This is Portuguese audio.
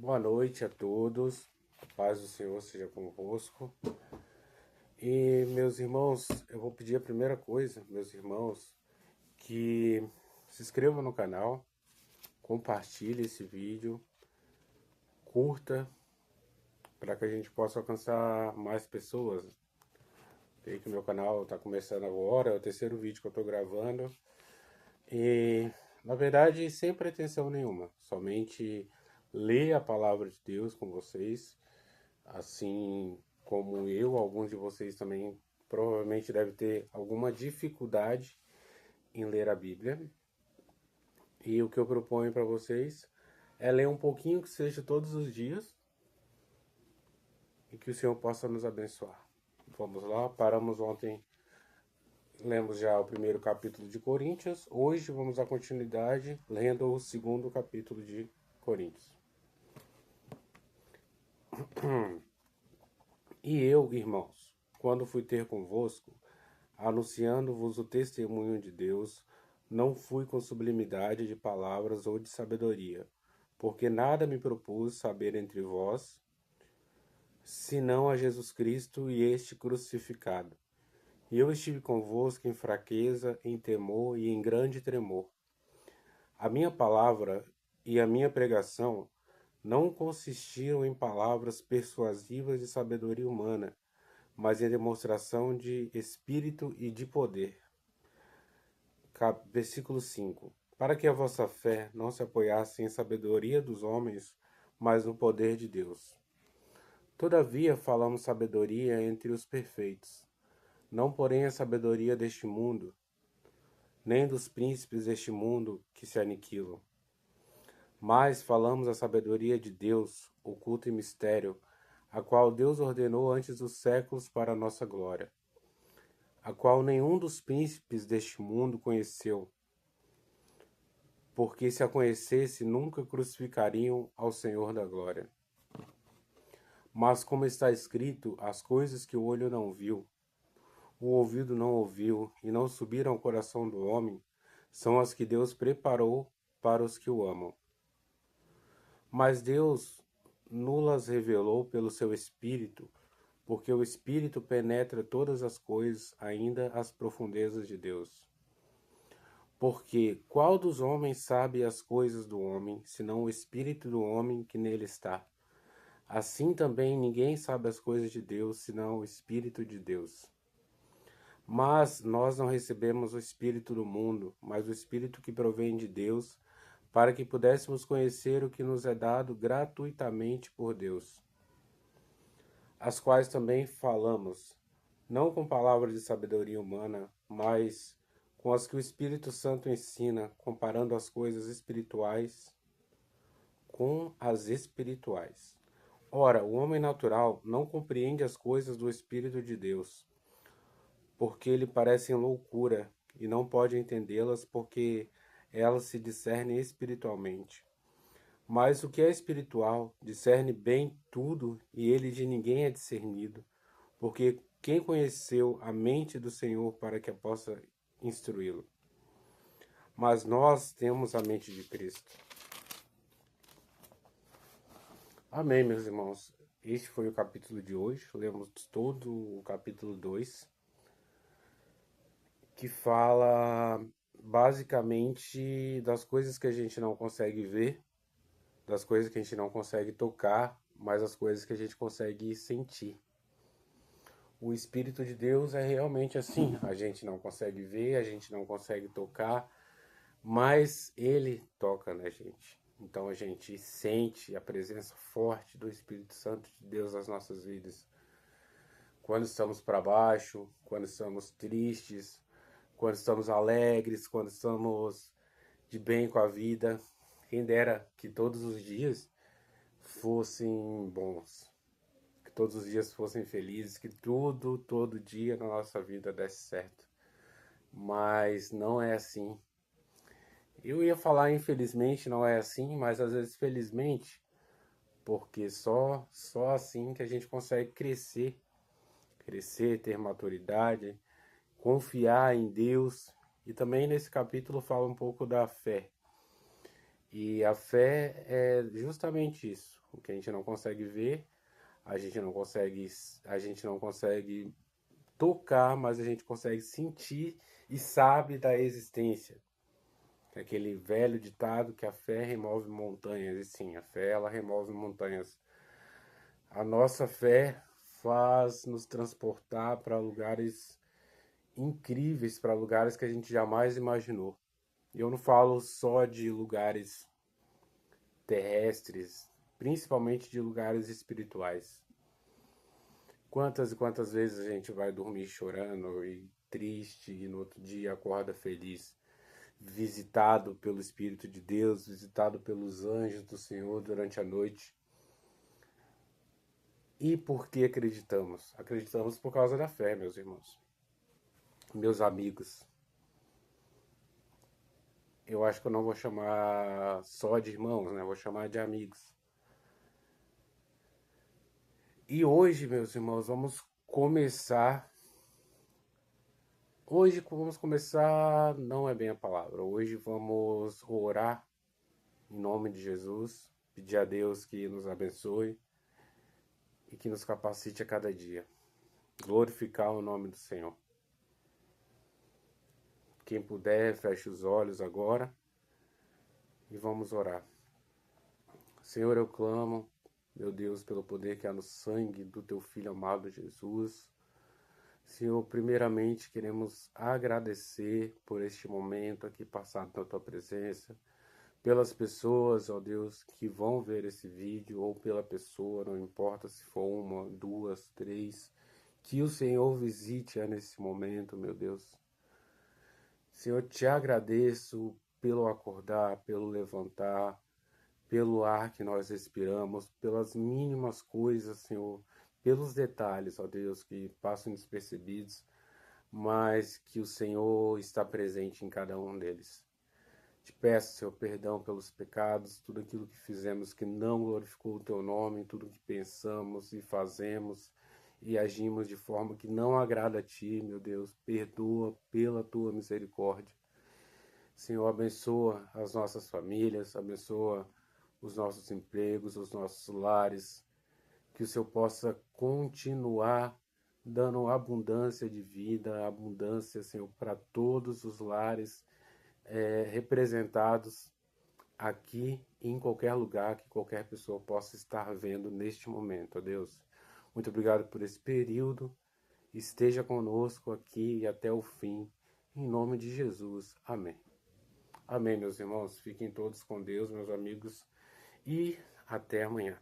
Boa noite a todos, a paz do Senhor seja convosco. E meus irmãos, eu vou pedir a primeira coisa, meus irmãos, que se inscrevam no canal, compartilhe esse vídeo, curta, para que a gente possa alcançar mais pessoas. Sei que o meu canal está começando agora, é o terceiro vídeo que eu estou gravando. E, na verdade, sem pretensão nenhuma, somente ler a palavra de Deus com vocês, assim como eu, alguns de vocês também provavelmente devem ter alguma dificuldade em ler a Bíblia. E o que eu proponho para vocês é ler um pouquinho que seja todos os dias e que o Senhor possa nos abençoar. Vamos lá, paramos ontem, lemos já o primeiro capítulo de Coríntios. Hoje vamos à continuidade, lendo o segundo capítulo de Coríntios. E eu, irmãos, quando fui ter convosco, anunciando-vos o testemunho de Deus, não fui com sublimidade de palavras ou de sabedoria, porque nada me propus saber entre vós, senão a Jesus Cristo e este crucificado. E eu estive convosco em fraqueza, em temor e em grande tremor. A minha palavra e a minha pregação não consistiram em palavras persuasivas de sabedoria humana, mas em demonstração de espírito e de poder. Versículo 5. Para que a vossa fé não se apoiasse em sabedoria dos homens, mas no poder de Deus. Todavia falamos sabedoria entre os perfeitos, não porém a sabedoria deste mundo, nem dos príncipes deste mundo que se aniquilam. Mas falamos a sabedoria de Deus, oculta em mistério, a qual Deus ordenou antes dos séculos para a nossa glória, a qual nenhum dos príncipes deste mundo conheceu, porque se a conhecesse, nunca crucificariam ao Senhor da glória. Mas como está escrito, as coisas que o olho não viu, o ouvido não ouviu, e não subiram ao coração do homem, são as que Deus preparou para os que o amam. Mas Deus nulas revelou pelo seu Espírito, porque o Espírito penetra todas as coisas, ainda as profundezas de Deus. Porque qual dos homens sabe as coisas do homem, senão o Espírito do homem que nele está? Assim também ninguém sabe as coisas de Deus, senão o Espírito de Deus. Mas nós não recebemos o Espírito do mundo, mas o Espírito que provém de Deus, para que pudéssemos conhecer o que nos é dado gratuitamente por Deus, as quais também falamos, não com palavras de sabedoria humana, mas com as que o Espírito Santo ensina, comparando as coisas espirituais com as espirituais. Ora, o homem natural não compreende as coisas do Espírito de Deus, porque lhe parecem loucura, e não pode entendê-las porque elas se discernem espiritualmente. Mas o que é espiritual discerne bem tudo, e ele de ninguém é discernido, porque quem conheceu a mente do Senhor para que possa instruí-lo? Mas nós temos a mente de Cristo. Amém, meus irmãos. Este foi o capítulo de hoje. Lemos todo o capítulo 2, que fala basicamente das coisas que a gente não consegue ver, das coisas que a gente não consegue tocar, mas as coisas que a gente consegue sentir. O Espírito de Deus é realmente assim, a gente não consegue ver, a gente não consegue tocar, mas Ele toca na gente. Então a gente sente a presença forte do Espírito Santo de Deus nas nossas vidas. Quando estamos para baixo, quando estamos tristes, quando estamos alegres, quando estamos de bem com a vida. Quem dera que todos os dias fossem bons, que todos os dias fossem felizes, que tudo, todo dia na nossa vida desse certo. Mas não é assim. Eu ia falar infelizmente não é assim, mas às vezes felizmente, porque só assim que a gente consegue crescer, ter maturidade, confiar em Deus. E também nesse capítulo fala um pouco da fé. E a fé é justamente isso. O que a gente não consegue ver, a gente não consegue tocar, mas a gente consegue sentir e sabe da existência. É aquele velho ditado que a fé remove montanhas. E sim, a fé ela remove montanhas. A nossa fé faz nos transportar para lugares incríveis, para lugares que a gente jamais imaginou. E eu não falo só de lugares terrestres, principalmente de lugares espirituais. Quantas e quantas vezes a gente vai dormir chorando e triste e no outro dia acorda feliz, visitado pelo Espírito de Deus, visitado pelos anjos do Senhor durante a noite. E por que acreditamos? Acreditamos por causa da fé, meus irmãos. Meus amigos, eu acho que eu não vou chamar só de irmãos, né? Vou chamar de amigos. E hoje, meus irmãos, vamos começar. Hoje vamos começar, não é bem a palavra. Hoje vamos orar em nome de Jesus, pedir a Deus que nos abençoe e que nos capacite a cada dia. Glorificar o nome do Senhor. Quem puder, feche os olhos agora e vamos orar. Senhor, eu clamo, meu Deus, pelo poder que há no sangue do teu Filho amado Jesus. Senhor, primeiramente queremos agradecer por este momento aqui passado na tua presença, pelas pessoas, ó Deus, que vão ver esse vídeo, ou pela pessoa, não importa se for uma, duas, três, que o Senhor visite nesse momento, meu Deus. Senhor, te agradeço pelo acordar, pelo levantar, pelo ar que nós respiramos, pelas mínimas coisas, Senhor, pelos detalhes, ó Deus, que passam despercebidos, mas que o Senhor está presente em cada um deles. Te peço, Senhor, perdão pelos pecados, tudo aquilo que fizemos que não glorificou o Teu nome, tudo que pensamos e fazemos e agimos de forma que não agrada a Ti, meu Deus. Perdoa pela Tua misericórdia. Senhor, abençoa as nossas famílias, abençoa os nossos empregos, os nossos lares, que o Senhor possa continuar dando abundância de vida, abundância, Senhor, para todos os lares representados aqui e em qualquer lugar que qualquer pessoa possa estar vendo neste momento, ó Deus. Muito obrigado por esse período. Esteja conosco aqui e até o fim. Em nome de Jesus. Amém. Amém, meus irmãos. Fiquem todos com Deus, meus amigos. E até amanhã.